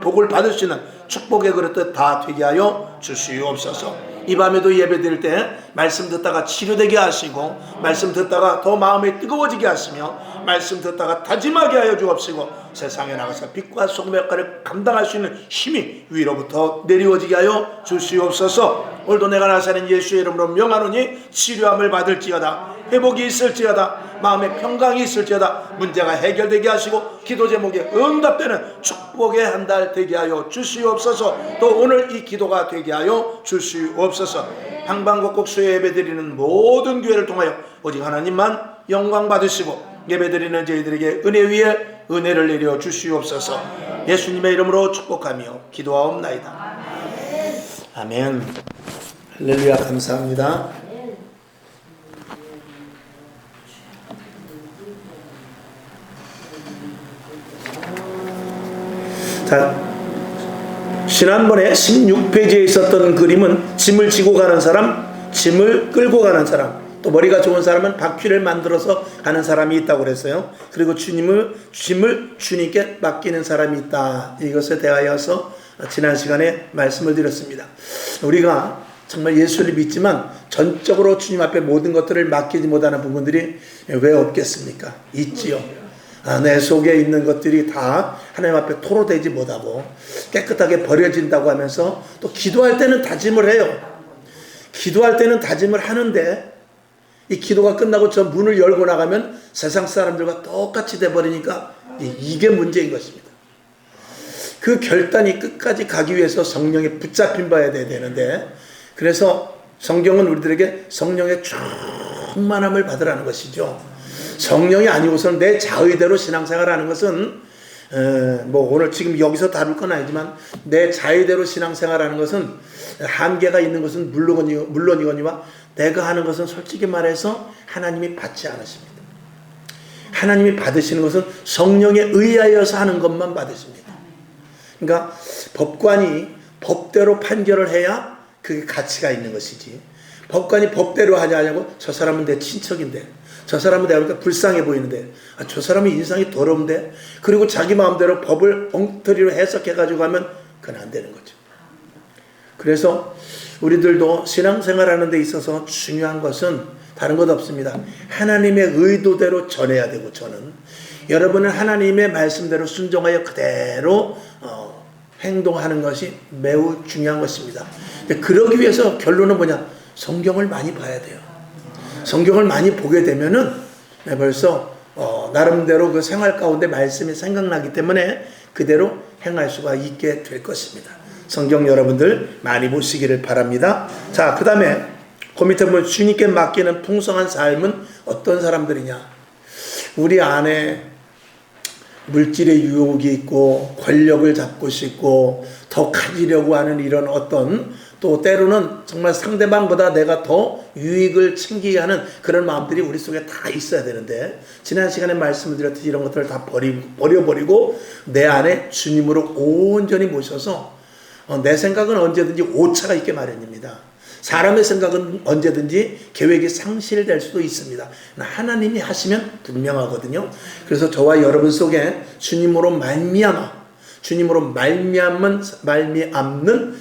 복을 받을 수 있는 축복의 그릇들 다 되게 하여 주시옵소서. 이 밤에도 예배 드릴 때 말씀 듣다가 치료되게 하시고, 말씀 듣다가 더 마음이 뜨거워지게 하시며, 말씀 듣다가 다짐하게 하여 주옵시고, 세상에 나가서 빛과 소금의 역할을 감당할 수 있는 힘이 위로부터 내리워지게 하여 주시옵소서. 오늘도 내가 나사는 예수의 이름으로 명하노니 치료함을 받을지어다, 회복이 있을지어다, 마음의 평강이 있을지어다, 문제가 해결되게 하시고 기도 제목에 응답되는 축복의 한 달 되게 하여 주시옵소서. 또 오늘 이 기도가 되게 하여 주시옵소서. 방방곡곡 수요 예배 드리는 모든 교회를 통하여 오직 하나님만 영광 받으시고, 예배 드리는 저희들에게 은혜 위에 은혜를 내려 주시옵소서. 예수님의 이름으로 축복하며 기도하옵나이다. 아멘. 할렐루야. 감사합니다. 자, 지난번에 16페이지에 있었던 그림은 짐을 지고 가는 사람, 짐을 끌고 가는 사람, 또 머리가 좋은 사람은 바퀴를 만들어서 가는 사람이 있다고 그랬어요. 그리고 짐을 주님께 맡기는 사람이 있다. 이것에 대하여서 지난 시간에 말씀을 드렸습니다. 우리가 정말 예수를 믿지만 전적으로 주님 앞에 모든 것들을 맡기지 못하는 부분들이 왜 없겠습니까? 있지요. 내 속에 있는 것들이 다 하나님 앞에 토로되지 못하고 깨끗하게 버려진다고 하면서, 또 기도할 때는 다짐을 해요. 기도할 때는 다짐을 하는데 이 기도가 끝나고 저 문을 열고 나가면 세상 사람들과 똑같이 돼버리니까 이게 문제인 것입니다. 그 결단이 끝까지 가기 위해서 성령에 붙잡힌 바야 되는데, 그래서 성경은 우리들에게 성령의 충만함을 받으라는 것이죠. 성령이 아니고서는 내 자의대로 신앙생활하는 것은 오늘 지금 여기서 다룰 건 아니지만, 내 자의대로 신앙생활하는 것은 한계가 있는 것은 물론이거니와 내가 하는 것은 솔직히 말해서 하나님이 받지 않으십니다. 하나님이 받으시는 것은 성령에 의하여서 하는 것만 받으십니다. 그러니까 법관이 법대로 판결을 해야 그게 가치가 있는 것이지, 법관이 법대로 하지 않냐고, 저 사람은 내 친척인데, 저 사람은 내가 보니까 불쌍해 보이는데, 저 사람은 인상이 더러운데, 그리고 자기 마음대로 법을 엉터리로 해석해가지고 하면 그건 안 되는 거죠. 그래서 우리들도 신앙생활하는 데 있어서 중요한 것은 다른 것 없습니다. 하나님의 의도대로 전해야 되고, 저는 여러분은 하나님의 말씀대로 순종하여 그대로 행동하는 것이 매우 중요한 것입니다. 근데 그러기 위해서 결론은 뭐냐? 성경을 많이 봐야 돼요. 성경을 많이 보게 되면은 벌써 나름대로 그 생활 가운데 말씀이 생각나기 때문에 그대로 행할 수가 있게 될 것입니다. 성경 여러분들 많이 보시기를 바랍니다. 자, 그 다음에 그 밑에 보면 주님께 맡기는 풍성한 삶은 어떤 사람들이냐? 우리 안에 물질의 유혹이 있고 권력을 잡고 싶고 더 가지려고 하는 이런 어떤, 또 때로는 정말 상대방보다 내가 더 유익을 챙기게 하는 그런 마음들이 우리 속에 다 있어야 되는데, 지난 시간에 말씀을 드렸듯이 이런 것들을 다 버려버리고 내 안에 주님으로 온전히 모셔서 내 생각은 언제든지 오차가 있게 마련입니다. 사람의 생각은 언제든지 계획이 상실될 수도 있습니다. 하나님이 하시면 분명하거든요. 그래서 저와 여러분 속에 주님으로 말미암는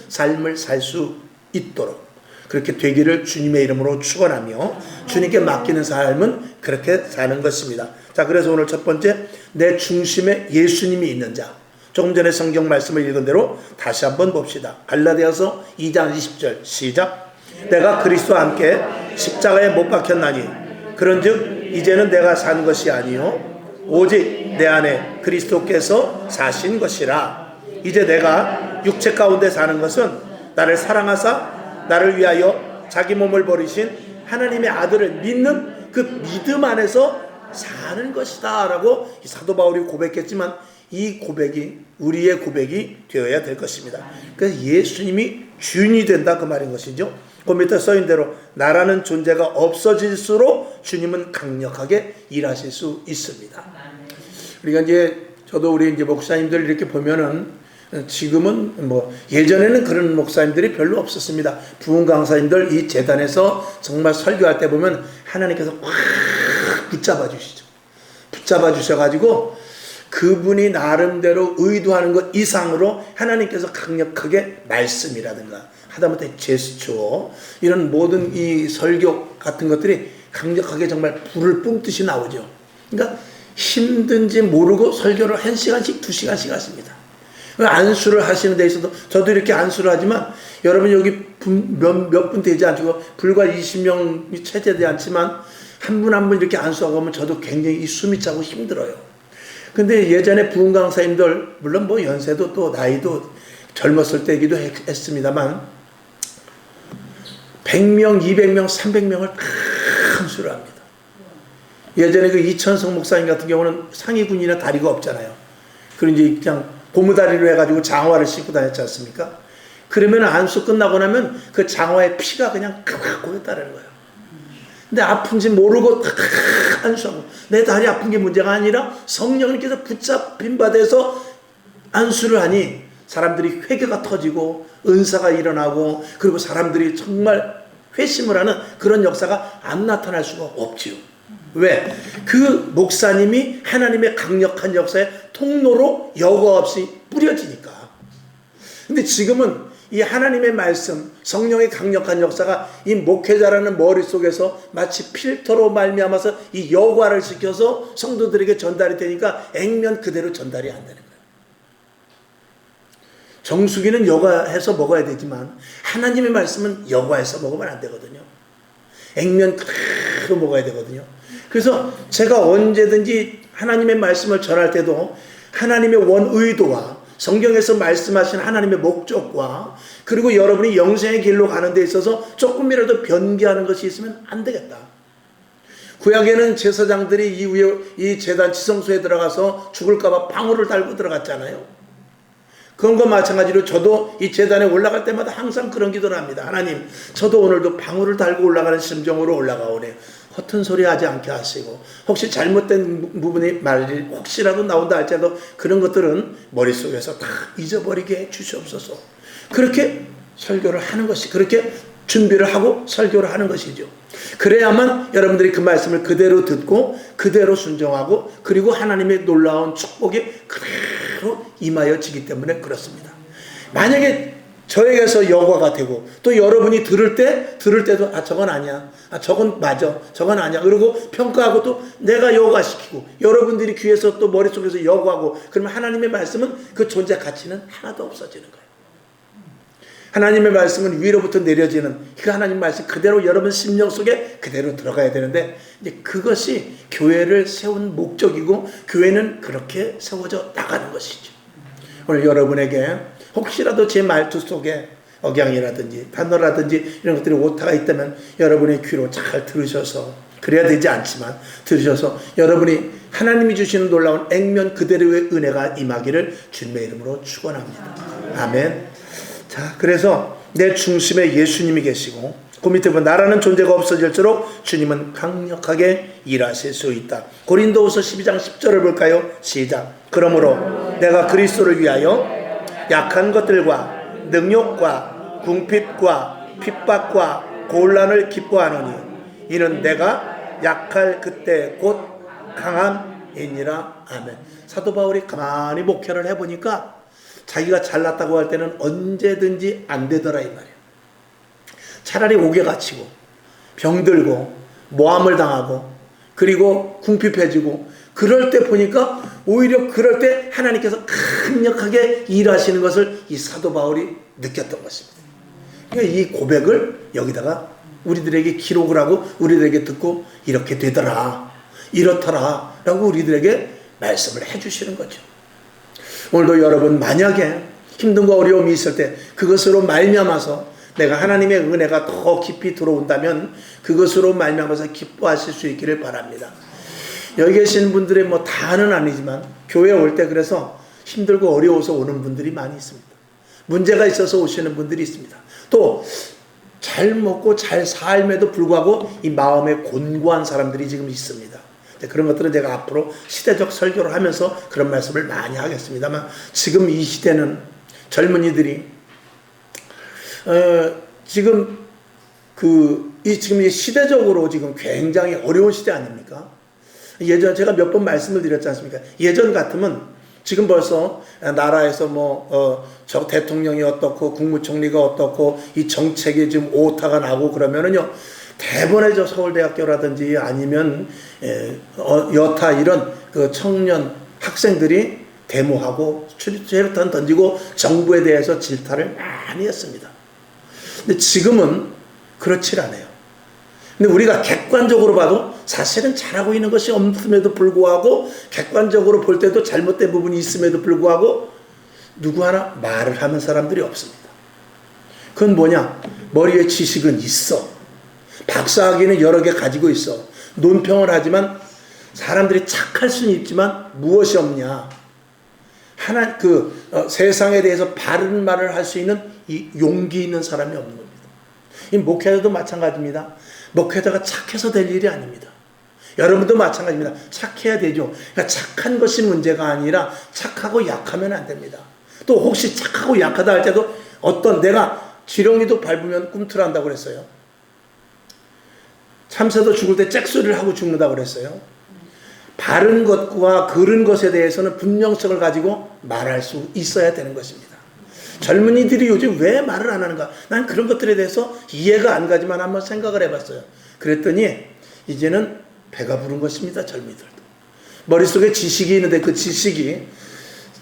삶을 살 수 있도록 그렇게 되기를 주님의 이름으로 축원하며, 주님께 맡기는 삶은 그렇게 사는 것입니다. 자, 그래서 오늘 첫 번째, 내 중심에 예수님이 있는 자. 조금 전에 성경 말씀을 읽은 대로 다시 한번 봅시다. 갈라디아서 2장 20절 시작. 내가 그리스도와 함께 십자가에 못 박혔나니 그런즉 이제는 내가 사는 것이 아니요 오직 내 안에 그리스도께서 사신 것이라. 이제 내가 육체 가운데 사는 것은 나를 사랑하사 나를 위하여 자기 몸을 버리신 하나님의 아들을 믿는 그 믿음 안에서 사는 것이다 라고 사도 바울이 고백했지만, 이 고백이 우리의 고백이 되어야 될 것입니다. 그래서 예수님이 주인이 된다 그 말인 것이죠. 그 밑에 써인 대로 나라는 존재가 없어질수록 주님은 강력하게 일하실 수 있습니다. 우리가 우리 목사님들 이렇게 보면은 지금은 예전에는 그런 목사님들이 별로 없었습니다. 부흥 강사님들 이 재단에서 정말 설교할 때 보면 하나님께서 확 붙잡아 주시죠. 붙잡아 주셔가지고 그분이 나름대로 의도하는 것 이상으로 하나님께서 강력하게 말씀이라든가 하다못해 제스처 이런 모든 이 설교 같은 것들이 강력하게 정말 불을 뿜듯이 나오죠. 그러니까 힘든지 모르고 설교를 1시간씩 2시간씩 하십니다. 안수를 하시는 데 있어도 저도 이렇게 안수를 하지만 여러분 여기 몇 분 되지 않고 불과 20명이 채제되지 않지만 한 분 한 분 이렇게 안수하고 하면 저도 굉장히 숨이 차고 힘들어요. 근데 예전에 부흥 강사님들 물론 뭐 연세도 또 나이도 젊었을 때이기도 했습니다만 100명, 200명, 300명을 다 안수를 합니다. 예전에 그 이천성 목사님 같은 경우는 상의군이나 다리가 없잖아요. 그런 이제 그냥 고무다리로 해가지고 장화를 신고 다녔지 않습니까? 그러면 안수 끝나고 나면 그 장화에 피가 그냥 칵 고였다는 거예요. 근데 아픈지 모르고 탁 안수하고 내 다리 아픈 게 문제가 아니라 성령님께서 붙잡힌 바돼서 안수를 하니 사람들이 회개가 터지고 은사가 일어나고 그리고 사람들이 정말 회심을 하는 그런 역사가 안 나타날 수가 없지요. 왜? 그 목사님이 하나님의 강력한 역사의 통로로 여과 없이 뿌려지니까. 근데 지금은 이 하나님의 말씀, 성령의 강력한 역사가 이 목회자라는 머릿속에서 마치 필터로 말미암아서 이 여과를 시켜서 성도들에게 전달이 되니까 액면 그대로 전달이 안 되는 거예요. 정수기는 여과해서 먹어야 되지만 하나님의 말씀은 여과해서 먹으면 안 되거든요. 액면 그대로 먹어야 되거든요. 그래서 제가 언제든지 하나님의 말씀을 전할 때도 하나님의 원 의도와 성경에서 말씀하신 하나님의 목적과 그리고 여러분이 영생의 길로 가는 데 있어서 조금이라도 변개하는 것이 있으면 안 되겠다. 구약에는 제사장들이 이후에 이 제단 지성소에 들어가서 죽을까봐 방울을 달고 들어갔잖아요. 그런과 마찬가지로 저도 이 제단에 올라갈 때마다 항상 그런 기도를 합니다. 하나님, 저도 오늘도 방울을 달고 올라가는 심정으로 올라가오네. 허튼 소리 하지 않게 하시고 혹시 잘못된 부분이 혹시라도 나온다 할지라도 그런 것들은 머릿속에서 다 잊어버리게 해 주시옵소서. 그렇게 설교를 하는 것이 그렇게 준비를 하고 설교를 하는 것이죠. 그래야만 여러분들이 그 말씀을 그대로 듣고 그대로 순종하고 그리고 하나님의 놀라운 축복이 그대로 임하여지기 때문에 그렇습니다. 만약에 저에게서 여과가 되고 또 여러분이 들을 때도 저건 아니야, 저건 맞아, 저건 아니야 그리고 평가하고 또 내가 여과시키고 여러분들이 귀에서 또 머릿속에서 여과하고 그러면 하나님의 말씀은 그 존재 가치는 하나도 없어지는 거예요. 하나님의 말씀은 위로부터 내려지는 그 하나님 말씀 그대로 여러분 심령 속에 그대로 들어가야 되는데 이제 그것이 교회를 세운 목적이고 교회는 그렇게 세워져 나가는 것이죠. 오늘 여러분에게 혹시라도 제 말투 속에 억양이라든지 단어라든지 이런 것들이 오타가 있다면 여러분의 귀로 잘 들으셔서 그래야 되지 않지만 들으셔서 여러분이 하나님이 주시는 놀라운 액면 그대로의 은혜가 임하기를 주님의 이름으로 축원합니다. 아멘. 자, 그래서 내 중심에 예수님이 계시고 그 밑에 보면 나라는 존재가 없어질수록 주님은 강력하게 일하실 수 있다. 고린도후서 12장 10절을 볼까요? 시작. 그러므로 내가 그리스도를 위하여 약한 것들과 능욕과 궁핍과 핍박과 곤란을 기뻐하노니 이는 내가 약할 그때 곧 강함이니라. 아멘. 사도 바울이 가만히 목회를 해보니까 자기가 잘났다고 할 때는 언제든지 안 되더라 이 말이에요. 차라리 옥에 갇히고 병들고 모함을 당하고 그리고 궁핍해지고 그럴 때 보니까 오히려 그럴 때 하나님께서 강력하게 일하시는 것을 이 사도 바울이 느꼈던 것입니다. 그러니까 이 고백을 여기다가 우리들에게 기록을 하고 우리들에게 듣고 이렇게 되더라 이렇더라 라고 우리들에게 말씀을 해주시는 거죠. 오늘도 여러분 만약에 힘든과 어려움이 있을 때 그것으로 말미암아서 내가 하나님의 은혜가 더 깊이 들어온다면 그것으로 말미암아서 기뻐하실 수 있기를 바랍니다. 여기 계신 분들의 뭐 다는 아니지만 교회에 올 때 그래서 힘들고 어려워서 오는 분들이 많이 있습니다. 문제가 있어서 오시는 분들이 있습니다. 또 잘 먹고 잘 삶에도 불구하고 이 마음에 곤고한 사람들이 지금 있습니다. 그런 것들은 제가 앞으로 시대적 설교를 하면서 그런 말씀을 많이 하겠습니다만 지금 이 시대는 젊은이들이 지금 이 시대적으로 지금 굉장히 어려운 시대 아닙니까? 예전 제가 몇 번 말씀을 드렸지 않습니까? 예전 같으면 지금 벌써 나라에서 저 대통령이 어떻고 국무총리가 어떻고 이 정책이 지금 오타가 나고 그러면은요, 대번에 저 서울대학교라든지 아니면 여타 이런 그 청년 학생들이 데모하고 최루탄 던지고 정부에 대해서 질타를 많이 했습니다. 근데 지금은 그렇지 않아요. 근데 우리가 객관적으로 봐도 사실은 잘하고 있는 것이 없음에도 불구하고, 객관적으로 볼 때도 잘못된 부분이 있음에도 불구하고 누구 하나 말을 하는 사람들이 없습니다. 그건 뭐냐? 머리에 지식은 있어. 박사학위는 여러 개 가지고 있어. 논평을 하지만 사람들이 착할 수는 있지만 무엇이 없냐? 세상에 대해서 바른 말을 할 수 있는 이 용기 있는 사람이 없는 겁니다. 이 목회자도 마찬가지입니다. 목회자가 착해서 될 일이 아닙니다. 여러분도 마찬가지입니다. 착해야 되죠. 그러니까 착한 것이 문제가 아니라 착하고 약하면 안 됩니다. 또 혹시 착하고 약하다 할 때도 내가 지렁이도 밟으면 꿈틀한다고 그랬어요. 참새도 죽을 때 잭소리를 하고 죽는다고 그랬어요. 바른 것과 그른 것에 대해서는 분명성을 가지고 말할 수 있어야 되는 것입니다. 젊은이들이 요즘 왜 말을 안 하는가? 난 그런 것들에 대해서 이해가 안 가지만 한번 생각을 해봤어요. 그랬더니 이제는 배가 부른 것입니다. 젊은이들도. 머릿속에 지식이 있는데 그 지식이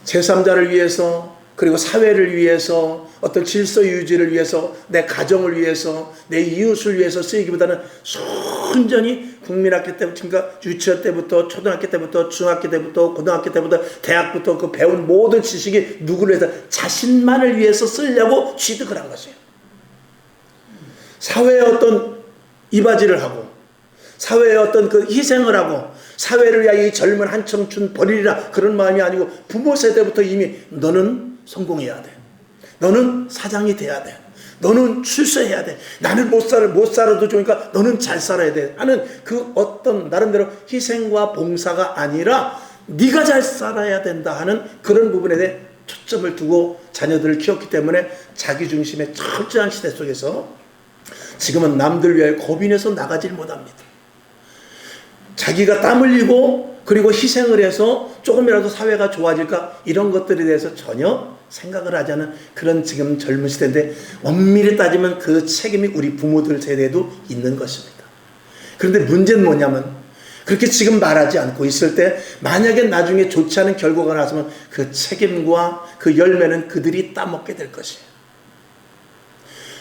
제3자를 위해서, 그리고 사회를 위해서, 어떤 질서 유지를 위해서, 내 가정을 위해서, 내 이웃을 위해서 쓰이기보다는 순전히 국민학교 때부터, 그러니까 유치원 때부터, 초등학교 때부터, 중학교 때부터, 고등학교 때부터, 대학부터 그 배운 모든 지식이 누구를 위해서? 자신만을 위해서 쓰려고 취득을 한 것이에요. 사회에 어떤 이바지를 하고, 사회에 어떤 그 희생을 하고, 사회를 위하여 이 젊은 한청춘 버리리라, 그런 마음이 아니고 부모 세대부터 이미 너는 성공해야 돼. 너는 사장이 돼야 돼. 너는 출세해야 돼. 나는 못 살아도 좋으니까 너는 잘 살아야 돼. 하는 그 어떤 나름대로 희생과 봉사가 아니라 네가 잘 살아야 된다 하는 그런 부분에 대해 초점을 두고 자녀들을 키웠기 때문에 자기중심의 철저한 시대 속에서 지금은 남들 위하여 겁이 내서 나가질 못합니다. 자기가 땀 흘리고 그리고 희생을 해서 조금이라도 사회가 좋아질까, 이런 것들에 대해서 전혀 생각을 하지 않은 그런 지금 젊은 시대인데, 엄밀히 따지면 그 책임이 우리 부모들 세대에도 있는 것입니다. 그런데 문제는 뭐냐면, 그렇게 지금 말하지 않고 있을 때 만약에 나중에 좋지 않은 결과가 나왔으면 그 책임과 그 열매는 그들이 따먹게 될 것이에요.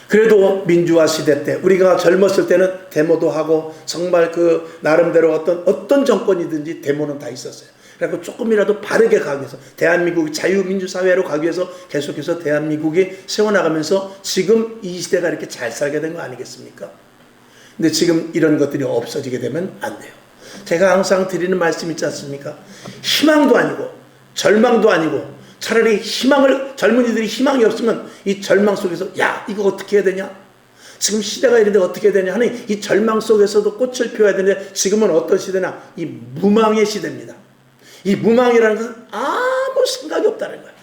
그래도 민주화 시대 때, 우리가 젊었을 때는 데모도 하고 정말 그 나름대로 어떤 정권이든지 데모는 다 있었어요. 그래서 조금이라도 바르게 가기 위해서, 대한민국이 자유민주사회로 가기 위해서 계속해서 대한민국이 세워나가면서 지금 이 시대가 이렇게 잘 살게 된 거 아니겠습니까? 근데 지금 이런 것들이 없어지게 되면 안 돼요. 제가 항상 드리는 말씀 있지 않습니까? 희망도 아니고 절망도 아니고, 차라리 젊은이들이 희망이 없으면 이 절망 속에서 야, 이거 어떻게 해야 되냐? 지금 시대가 이런데 어떻게 해야 되냐 하는 이 절망 속에서도 꽃을 피워야 되는데, 지금은 어떤 시대냐? 이 무망의 시대입니다. 이 무망이라는 것은 아무 생각이 없다는 거예요.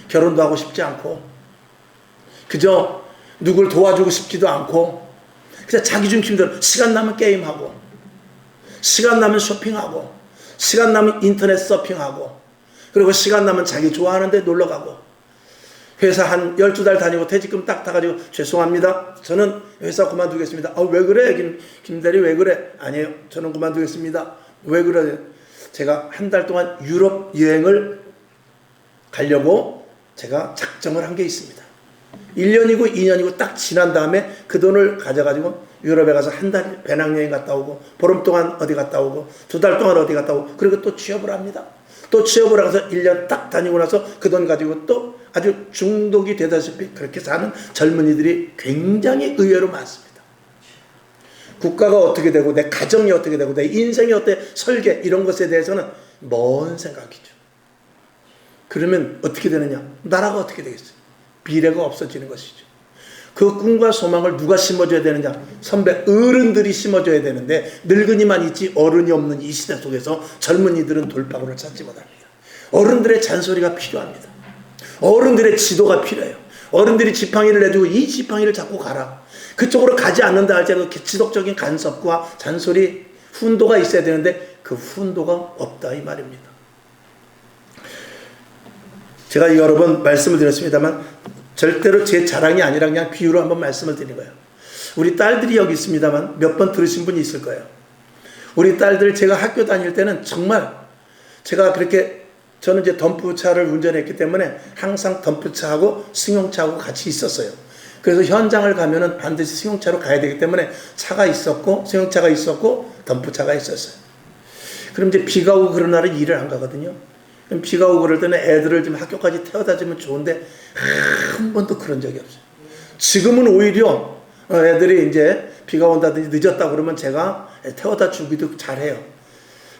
결혼도 하고 싶지 않고, 그저 누굴 도와주고 싶지도 않고, 그냥 자기 중심대로 시간 나면 게임하고, 시간 나면 쇼핑하고, 시간 나면 인터넷 서핑하고, 그리고 시간 나면 자기 좋아하는 데 놀러가고, 회사 한 12달 다니고 퇴직금 딱 타가지고 죄송합니다, 저는 회사 그만두겠습니다. 왜 그래? 김대리 왜 그래? 아니에요, 저는 그만두겠습니다. 왜 그래? 제가 한 달 동안 유럽 여행을 가려고 제가 작정을 한 게 있습니다. 1년이고 2년이고 딱 지난 다음에 그 돈을 가져가지고 유럽에 가서 한 달 배낭여행 갔다 오고, 보름 동안 어디 갔다 오고, 2달 동안 어디 갔다 오고, 그리고 또 취업을 합니다. 또 취업을 하면서 1년 딱 다니고 나서 그 돈 가지고 또 아주 중독이 되다시피 그렇게 사는 젊은이들이 굉장히 의외로 많습니다. 국가가 어떻게 되고, 내 가정이 어떻게 되고, 내 인생이 어떻게 설계, 이런 것에 대해서는 먼 생각이죠. 그러면 어떻게 되느냐? 나라가 어떻게 되겠어요? 미래가 없어지는 것이죠. 그 꿈과 소망을 누가 심어줘야 되느냐? 선배 어른들이 심어줘야 되는데, 늙은이만 있지 어른이 없는 이 시대 속에서 젊은이들은 돌파구를 찾지 못합니다. 어른들의 잔소리가 필요합니다. 어른들의 지도가 필요해요. 어른들이 지팡이를 내주고 이 지팡이를 잡고 가라, 그쪽으로 가지 않는다 할지라도 지속적인 간섭과 잔소리, 훈도가 있어야 되는데, 그 훈도가 없다 이 말입니다. 제가 여러 번 말씀을 드렸습니다만 절대로 제 자랑이 아니라 그냥 비유로 한번 말씀을 드린 거예요. 우리 딸들이 여기 있습니다만 몇 번 들으신 분이 있을 거예요. 우리 딸들 제가 학교 다닐 때는 정말 제가 그렇게 저는 이제 덤프차를 운전했기 때문에 항상 덤프차하고 승용차하고 같이 있었어요. 그래서 현장을 가면은 반드시 승용차로 가야 되기 때문에 차가 있었고 승용차가 있었고 덤프차가 있었어요. 그럼 이제 비가 오고 그런 날은 일을 안 가거든요. 그럼 비가 오고 그럴 때는 애들을 좀 학교까지 태워다 주면 좋은데 한 번도 그런 적이 없어요. 지금은 오히려 애들이 이제 비가 온다든지 늦었다 그러면 제가 태워다 주기도 잘해요.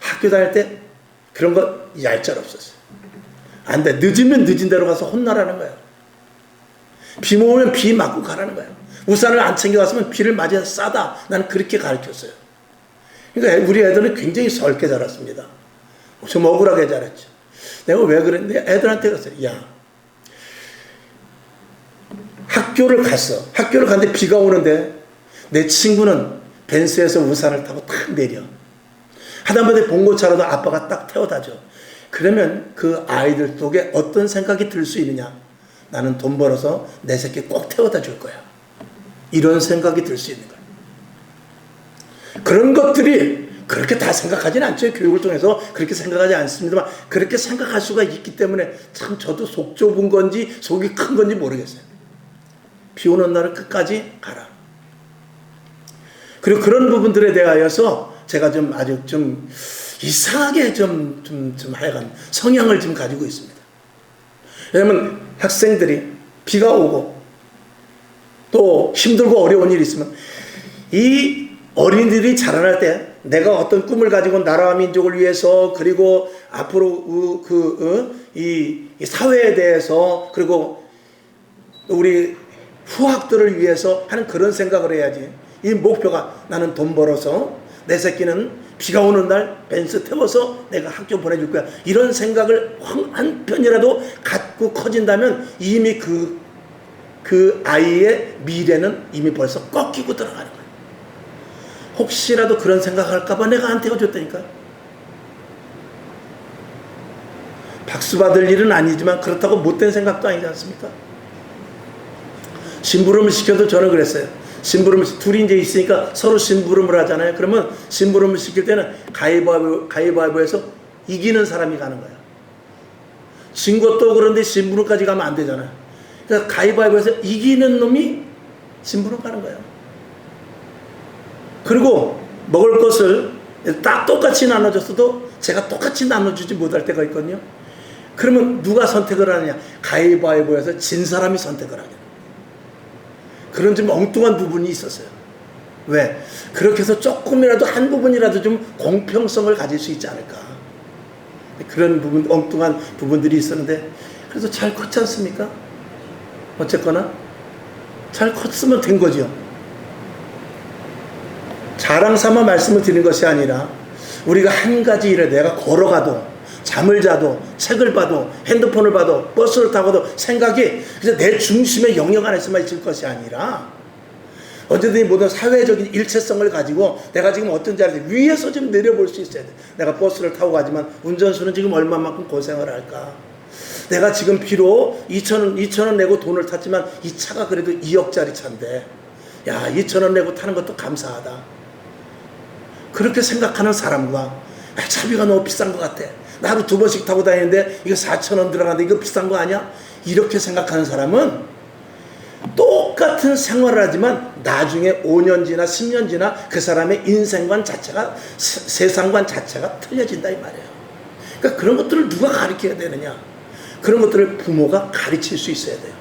학교 다닐 때 그런 거 얄짤없었어요. 안 돼. 늦으면 늦은 대로 가서 혼나라는 거예요. 비 오면 비 맞고 가라는 거예요. 우산을 안 챙겨갔으면 비를 맞아서 싸다. 나는 그렇게 가르쳤어요. 그러니까 우리 애들은 굉장히 설게 자랐습니다. 좀 억울하게 자랐죠. 내가 왜 그랬는데 애들한테 그랬어요. 야, 학교를 갔어. 학교를 갔는데 비가 오는데 내 친구는 벤츠에서 우산을 타고 탁 내려. 하다못해 봉고차라도 아빠가 딱 태워다 줘. 그러면 그 아이들 속에 어떤 생각이 들 수 있느냐. 나는 돈 벌어서 내 새끼 꼭 태워다 줄 거야. 이런 생각이 들 수 있는 거예요. 그런 것들이 그렇게 다 생각하지는 않죠. 교육을 통해서 그렇게 생각하지 않습니다만 그렇게 생각할 수가 있기 때문에 참 저도 속 좁은 건지 속이 큰 건지 모르겠어요. 비 오는 날은 끝까지 가라. 그리고 그런 부분들에 대하여서 제가 좀 아주 좀 이상하게 좀 하여간 성향을 좀 가지고 있습니다. 왜냐면 학생들이 비가 오고 또 힘들고 어려운 일이 있으면 이 어린이들이 자라날 때 내가 어떤 꿈을 가지고 나라와 민족을 위해서 그리고 앞으로 이 사회에 대해서 그리고 우리 후학들을 위해서 하는 그런 생각을 해야지. 이 목표가 나는 돈 벌어서 내 새끼는 비가 오는 날 벤츠 태워서 내가 학교 보내줄 거야. 이런 생각을 한편이라도 갖고 커진다면 이미 그 아이의 미래는 이미 벌써 꺾이고 들어가는 거야. 혹시라도 그런 생각할까봐 내가 안 태워줬다니까. 박수 받을 일은 아니지만 그렇다고 못된 생각도 아니지 않습니까? 심부름을 시켜도 저는 그랬어요. 심부름을 둘이 이제 있으니까 서로 심부름을 하잖아요. 그러면 심부름을 시킬 때는 가위바위보에서 이기는 사람이 가는 거야. 진 것도 그런데 심부름까지 가면 안 되잖아요. 그러니까 가위바위보에서 이기는 놈이 심부름 가는 거예요. 그리고 먹을 것을 딱 똑같이 나눠줬어도 제가 똑같이 나눠주지 못할 때가 있거든요. 그러면 누가 선택을 하느냐? 가위바위보에서 진 사람이 선택을 하게. 그런 좀 엉뚱한 부분이 있었어요. 왜? 그렇게 해서 조금이라도 한 부분이라도 좀 공평성을 가질 수 있지 않을까. 그런 부분, 엉뚱한 부분들이 있었는데 그래서 잘 컸지 않습니까? 어쨌거나 잘 컸으면 된 거죠. 자랑 삼아 말씀을 드리는 것이 아니라 우리가 한 가지 일을 내가 걸어가도 잠을 자도 책을 봐도 핸드폰을 봐도 버스를 타고도 생각이 그래서 내 중심의 영역 안에서만 있을 것이 아니라 언제든지 모든 사회적인 일체성을 가지고 내가 지금 어떤 자리에 위에서 좀 내려볼 수 있어야 돼. 내가 버스를 타고 가지만 운전수는 지금 얼마만큼 고생을 할까. 내가 지금 비록 2,000원 내고 돈을 탔지만 이 차가 그래도 2억짜리 차인데 야 2,000원 내고 타는 것도 감사하다. 그렇게 생각하는 사람과 차비가 너무 비싼 것 같아. 나 하루 2번씩 타고 다니는데 이거 4,000원 들어가는데 이거 비싼 거 아니야? 이렇게 생각하는 사람은 똑같은 생활을 하지만 나중에 5년 지나 10년 지나 그 사람의 인생관 자체가 세상관 자체가 틀려진다 이 말이에요. 그러니까 그런 것들을 누가 가르쳐야 되느냐? 그런 것들을 부모가 가르칠 수 있어야 돼요.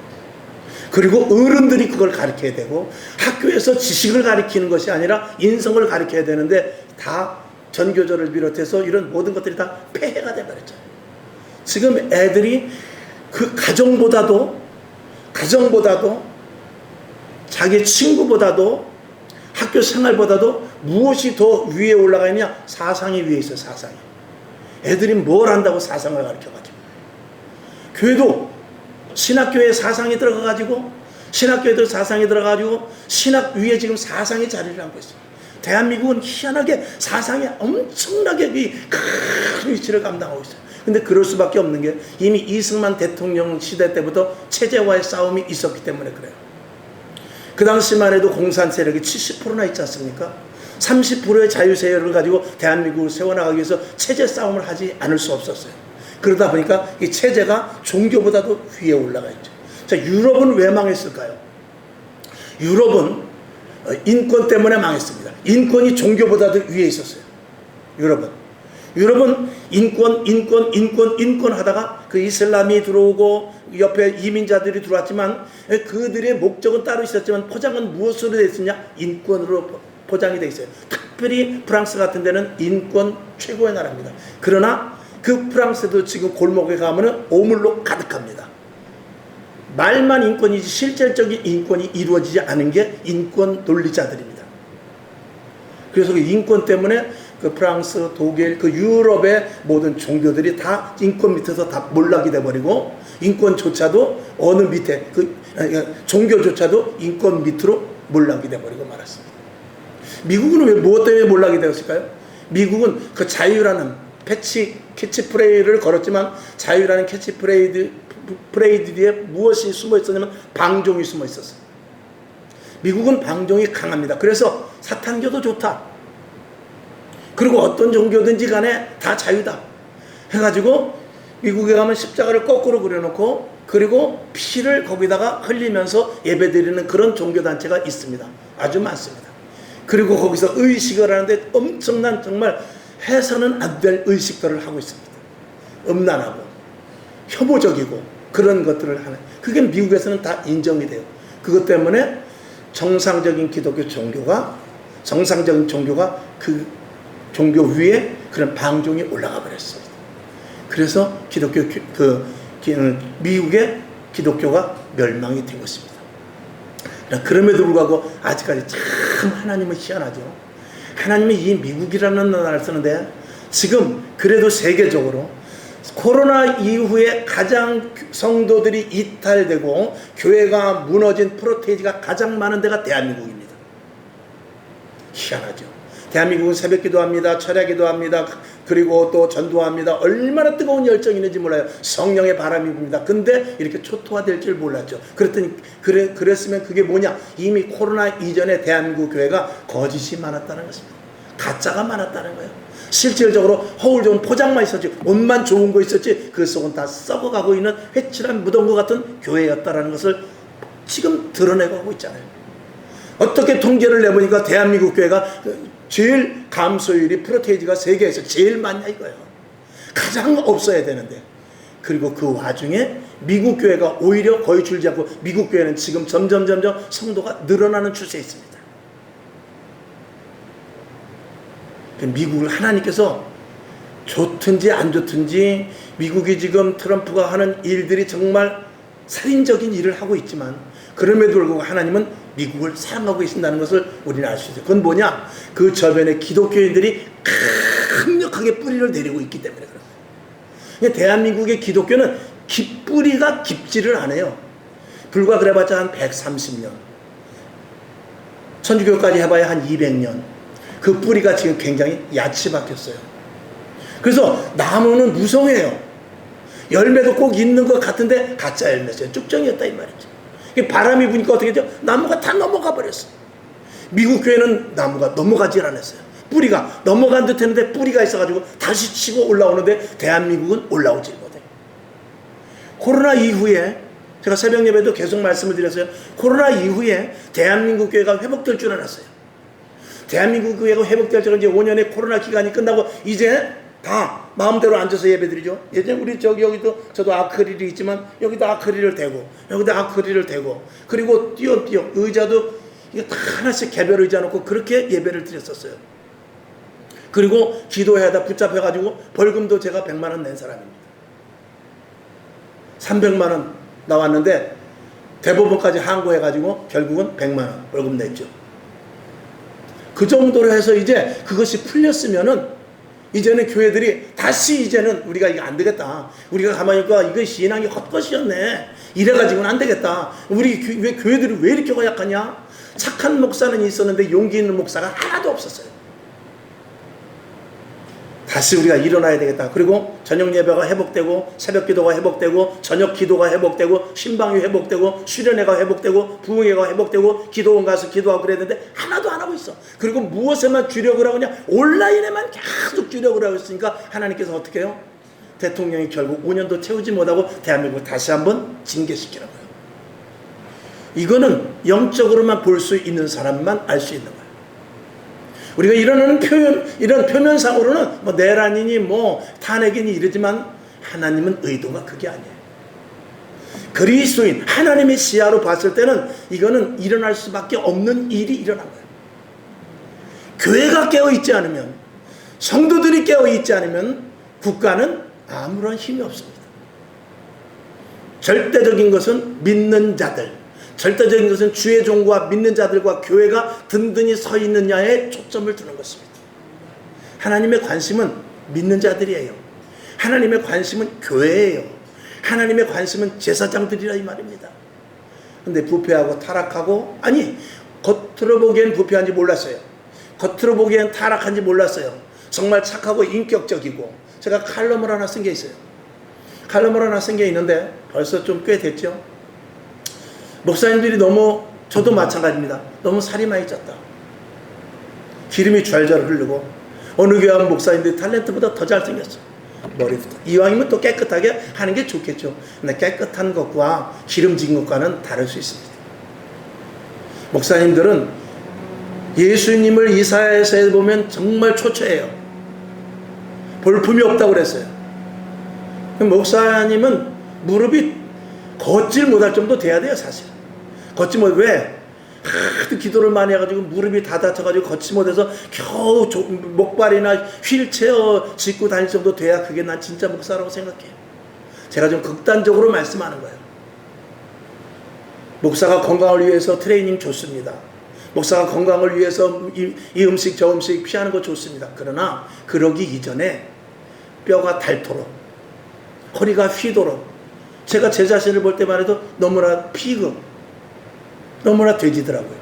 그리고 어른들이 그걸 가르쳐야 되고 학교에서 지식을 가르치는 것이 아니라 인성을 가르쳐야 되는데 다 전교조를 비롯해서 이런 모든 것들이 다 폐해가 돼버렸죠. 지금 애들이 그 가정보다도 자기 친구보다도 학교 생활보다도 무엇이 더 위에 올라가 있냐? 사상이 위에 있어요. 사상이. 애들이 뭘 한다고 사상을 가르쳐가지고. 교회도 신학교에 사상이 들어가가지고 신학 위에 지금 사상이 자리를 하고 있어요. 대한민국은 희한하게 사상에 엄청나게 큰 위치를 감당하고 있어요. 근데 그럴 수밖에 없는 게 이미 이승만 대통령 시대 때부터 체제와의 싸움이 있었기 때문에 그래요. 그 당시만 해도 공산 세력이 70%나 있지 않습니까? 30%의 자유세력을 가지고 대한민국을 세워나가기 위해서 체제 싸움을 하지 않을 수 없었어요. 그러다 보니까 이 체제가 종교보다도 위에 올라가 있죠. 자, 유럽은 왜 망했을까요? 유럽은 인권 때문에 망했습니다. 인권이 종교보다도 위에 있었어요. 유럽은 인권 하다가 그 이슬람이 들어오고 옆에 이민자들이 들어왔지만 그들의 목적은 따로 있었지만 포장은 무엇으로 되어 있었냐? 인권으로 포장이 되어 있어요. 특별히 프랑스 같은 데는 인권 최고의 나라입니다. 그러나 그 프랑스도 지금 골목에 가면은 오물로 가득합니다. 말만 인권이지 실질적인 인권이 이루어지지 않은 게 인권 논리자들입니다. 그래서 그 인권 때문에 그 프랑스, 독일, 그 유럽의 모든 종교들이 다 인권 밑에서 다 몰락이 돼버리고 인권조차도 어느 밑에 종교조차도 인권 밑으로 몰락이 돼버리고 말았습니다. 미국은 왜 무엇 때문에 몰락이 되었을까요? 미국은 그 자유라는 캐치프레이를 걸었지만 자유라는 캐치프레이 뒤에 무엇이 숨어 있었냐면 방종이 숨어 있었어요. 미국은 방종이 강합니다. 그래서 사탄교도 좋다. 그리고 어떤 종교든지 간에 다 자유다. 해가지고 미국에 가면 십자가를 거꾸로 그려놓고 그리고 피를 거기다가 흘리면서 예배드리는 그런 종교단체가 있습니다. 아주 많습니다. 그리고 거기서 의식을 하는데 엄청난 정말 해서는 안 될 의식들을 하고 있습니다. 음란하고 혐오적이고 그런 것들을 하는, 그게 미국에서는 다 인정이 돼요. 그것 때문에 정상적인 종교가 그 종교 위에 그런 방종이 올라가 버렸습니다. 그래서 미국의 기독교가 멸망이 된 것입니다. 그럼에도 불구하고 아직까지 참 하나님은 희한하죠. 하나님이 이 미국이라는 나라를 쓰는데 지금 그래도 세계적으로 코로나 이후에 가장 성도들이 이탈되고 교회가 무너진 프로테이지가 가장 많은 데가 대한민국입니다. 희한하죠. 대한민국은 새벽기도 합니다. 철야기도 합니다. 그리고 또 전도합니다. 얼마나 뜨거운 열정이 있는지 몰라요. 성령의 바람이 붑니다. 근데 이렇게 초토화될 줄 몰랐죠. 그랬으면 그게 뭐냐? 이미 코로나 이전에 대한민국 교회가 거짓이 많았다는 것입니다. 가짜가 많았다는 거예요. 실질적으로 허울 좋은 포장만 있었지, 옷만 좋은 거 있었지, 그 속은 다 썩어가고 있는 회칠한 무덤과 같은 교회였다는 것을 지금 드러내고 있잖아요. 어떻게 통계를 내보니까 대한민국 교회가 제일 감소율이 프로테이지가 세계에서 제일 많냐 이거예요. 가장 없어야 되는데. 그리고 그 와중에 미국 교회가 오히려 거의 줄지 않고 미국 교회는 지금 점점 성도가 늘어나는 추세에 있습니다. 미국을 하나님께서 좋든지 안 좋든지 미국이 지금 트럼프가 하는 일들이 정말 살인적인 일을 하고 있지만 그럼에도 불구하고 하나님은 미국을 사랑하고 계신다는 것을 우리는 알 수 있어요. 그건 뭐냐? 그 저변에 기독교인들이 강력하게 뿌리를 내리고 있기 때문에 그런 거예요. 대한민국의 기독교는 뿌리가 깊지를 않아요. 불과 그래봤자 한 130년. 천주교까지 해봐야 한 200년. 그 뿌리가 지금 굉장히 얕이 박혔어요. 그래서 나무는 무성해요. 열매도 꼭 있는 것 같은데 가짜 열매였어요. 쭉정이었다 이 말이죠. 바람이 부니까 어떻게 되죠? 나무가 다 넘어가 버렸어요. 미국 교회는 나무가 넘어가질 않았어요. 뿌리가 넘어간 듯 했는데 뿌리가 있어가지고 다시 치고 올라오는데 대한민국은 올라오지 못해요. 코로나 이후에 제가 새벽 예배도 계속 말씀을 드렸어요. 코로나 이후에 대한민국 교회가 회복될 줄 알았어요. 대한민국 교회가 회복될 줄 이제 5년의 코로나 기간이 끝나고 이제 다 마음대로 앉아서 예배드리죠. 예전에 우리 여기도 저도 아크릴이 있지만 여기다 아크릴을 대고 여기다 아크릴을 대고 그리고 띄엄띄엄 의자도 이거 다 하나씩 개별 의자 놓고 그렇게 예배를 드렸었어요. 그리고 기도회하다 붙잡혀가지고 벌금도 제가 100만 원 낸 사람입니다. 300만 원 나왔는데 대법원까지 항고해가지고 결국은 100만 원 벌금 냈죠. 그 정도로 해서 이제 그것이 풀렸으면은 이제는 교회들이 다시 이제는 우리가 이거 안 되겠다. 우리가 가만히 있고 이거 신앙이 헛것이었네. 이래가지고는 안 되겠다. 우리 왜 교회들이 왜 이렇게 허약하냐? 착한 목사는 있었는데 용기 있는 목사가 하나도 없었어요. 다시 우리가 일어나야 되겠다. 그리고 저녁 예배가 회복되고 새벽 기도가 회복되고 저녁 기도가 회복되고 신방이 회복되고 수련회가 회복되고 부흥회가 회복되고 기도원 가서 기도하고 그래야 되는데 하나도 안 하고 있어. 그리고 무엇에만 주력을 하느냐? 온라인에만 계속 주력을 하고 있으니까 하나님께서 어떻게 해요? 대통령이 결국 5년도 채우지 못하고 대한민국을 다시 한번 징계시키라고요. 이거는 영적으로만 볼 수 있는 사람만 알 수 있는 거예요. 우리가 일어나는 이런 표면상으로는 뭐 내란이니 뭐 탄핵이니 이러지만 하나님은 의도가 그게 아니에요. 그리스도인 하나님의 시야로 봤을 때는 이거는 일어날 수밖에 없는 일이 일어난 거예요. 교회가 깨어있지 않으면, 성도들이 깨어있지 않으면 국가는 아무런 힘이 없습니다. 절대적인 것은 믿는 자들, 절대적인 것은 주의 종과 믿는 자들과 교회가 든든히 서 있느냐에 초점을 두는 것입니다. 하나님의 관심은 믿는 자들이에요. 하나님의 관심은 교회예요. 하나님의 관심은 제사장들이라 이 말입니다. 근데 부패하고 타락하고, 아니 겉으로 보기엔 부패한지 몰랐어요. 겉으로 보기엔 타락한지 몰랐어요. 정말 착하고 인격적이고. 제가 칼럼을 하나 쓴 게 있어요. 칼럼을 하나 쓴 게 있는데 벌써 좀 꽤 됐죠. 목사님들이 너무, 저도 마찬가지입니다. 너무 살이 많이 쪘다. 기름이 좔좔 흐르고 어느 교회 목사님들이 탤런트보다 더 잘생겼어. 머리부터. 이왕이면 또 깨끗하게 하는 게 좋겠죠. 근데 깨끗한 것과 기름진 것과는 다를 수 있습니다. 목사님들은 예수님을 이사야에서 보면 정말 초췌해요. 볼품이 없다고 그랬어요. 목사님은 무릎이 걷질 못할 정도 돼야 돼요, 사실. 걷지 못, 왜? 하도 기도를 많이 해가지고 무릎이 다 다쳐가지고 걷지 못해서 겨우 목발이나 휠체어 짚고 다닐 정도 돼야 그게 난 진짜 목사라고 생각해요. 제가 좀 극단적으로 말씀하는 거예요. 목사가 건강을 위해서 트레이닝 좋습니다. 목사가 건강을 위해서 이 음식 저 음식 피하는 거 좋습니다. 그러나 그러기 이전에 뼈가 닳도록, 허리가 휘도록, 제가 제 자신을 볼 때만 해도 너무나 피고 너무나 돼지더라고요.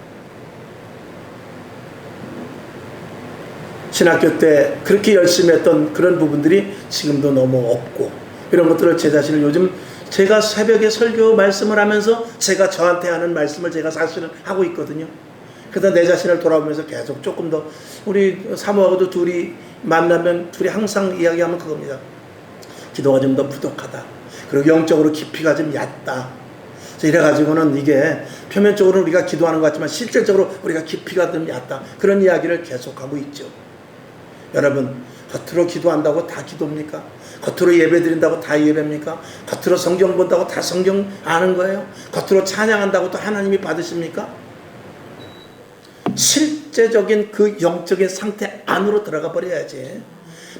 신학교 때 그렇게 열심히 했던 그런 부분들이 지금도 너무 없고, 이런 것들을 제 자신을 요즘 제가 새벽에 설교 말씀을 하면서 제가 저한테 하는 말씀을 제가 사실은 하고 있거든요. 그래서 내 자신을 돌아보면서 계속 조금 더, 우리 사모하고도 둘이 만나면 둘이 항상 이야기하면 그겁니다. 기도가 좀 더 부족하다. 그리고 영적으로 깊이가 좀 얕다. 이래가지고는 이게 표면적으로 우리가 기도하는 것 같지만 실질적으로 우리가 깊이가 좀 얕다. 그런 이야기를 계속하고 있죠. 여러분, 겉으로 기도한다고 다 기도입니까? 겉으로 예배 드린다고 다 예배입니까? 겉으로 성경 본다고 다 성경 아는 거예요? 겉으로 찬양한다고 또 하나님이 받으십니까? 실제적인 그 영적인 상태 안으로 들어가 버려야지.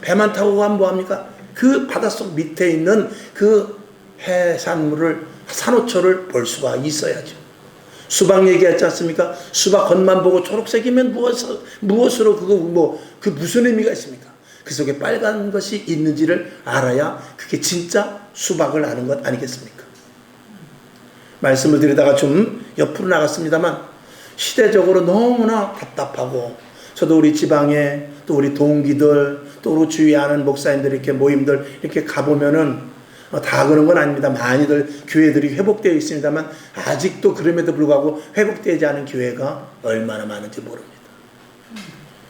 배만 타고 가면 뭐합니까? 그 바닷속 밑에 있는 그 해산물을, 산호초를 볼 수가 있어야죠. 수박 얘기했지 않습니까? 수박 겉만 보고 초록색이면 무엇으로 그 무슨 의미가 있습니까? 그 속에 빨간 것이 있는지를 알아야 그게 진짜 수박을 아는 것 아니겠습니까? 말씀을 드리다가 좀 옆으로 나갔습니다만, 시대적으로 너무나 답답하고, 저도 우리 지방에 또 우리 동기들 또 우리 주위에 아는 목사님들 이렇게 모임들 이렇게 가보면은 다 그런 건 아닙니다. 많이들 교회들이 회복되어 있습니다만 아직도 그럼에도 불구하고 회복되지 않은 교회가 얼마나 많은지 모릅니다.